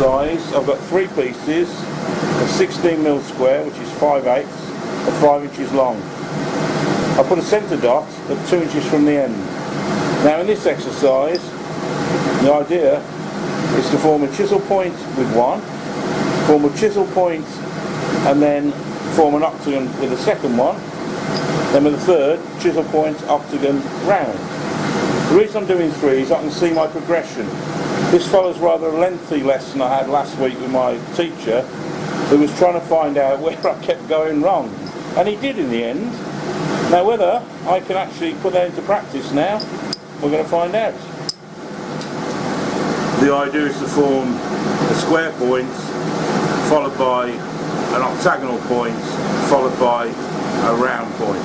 exercise, I've got 3 pieces, a 16mm square, which is 5/8 at 5 inches long. I put a centre dot at 2 inches from the end. Now in this exercise, the idea is to form a chisel point with one, form a chisel point and then form an octagon with the second one, then with the third, chisel point, octagon, round. The reason I'm doing 3 is I can see my progression. This follows rather a lengthy lesson I had last week with my teacher, who was trying to find out where I kept going wrong. And he did in the end. Now whether I can actually put that into practice now, we're going to find out. The idea is to form a square point, followed by an octagonal point, followed by a round point.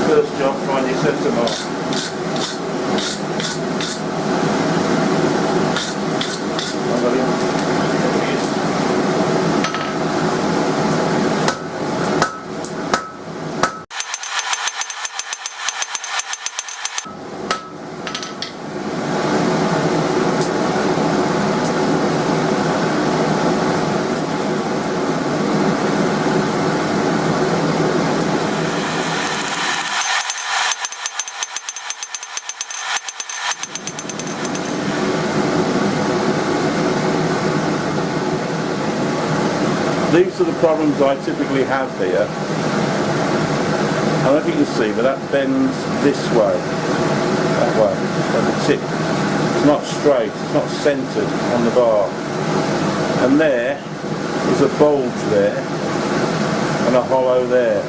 First job, find your centre mark. These are the problems I typically have here. I don't know if you can see, but that bends this way, that way, at the tip. It's not straight, it's not centred on the bar. And there is a bulge there, and a hollow there.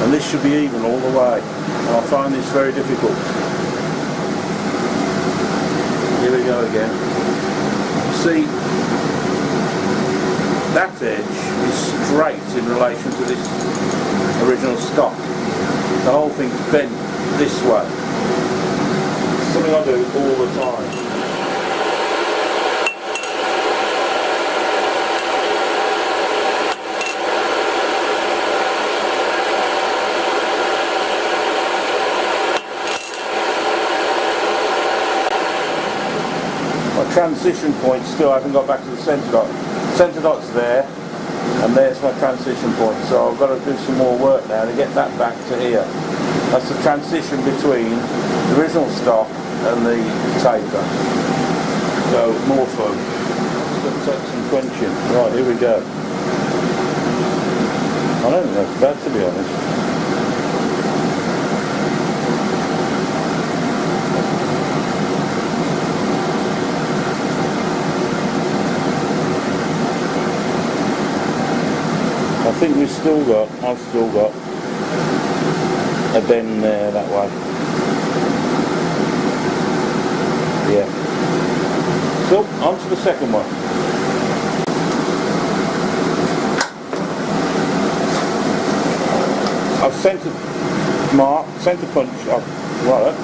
And this should be even all the way. And I find this very difficult. Here we go again. You see, that edge is straight in relation to this original stock. The whole thing's bent this way. It's something I do all the time. My transition point still, I haven't got back to the centre dot. Centre dot's there, and there's my transition point, so I've got to do some more work now to get that back to here. That's the transition between the original stock and the taper. So more fun. It's going to take some quenching. Right, here we go. I don't think that's bad, to be honest. I think I've still got a bend there that way. Yeah. So on to the second one. I've centre punch, right.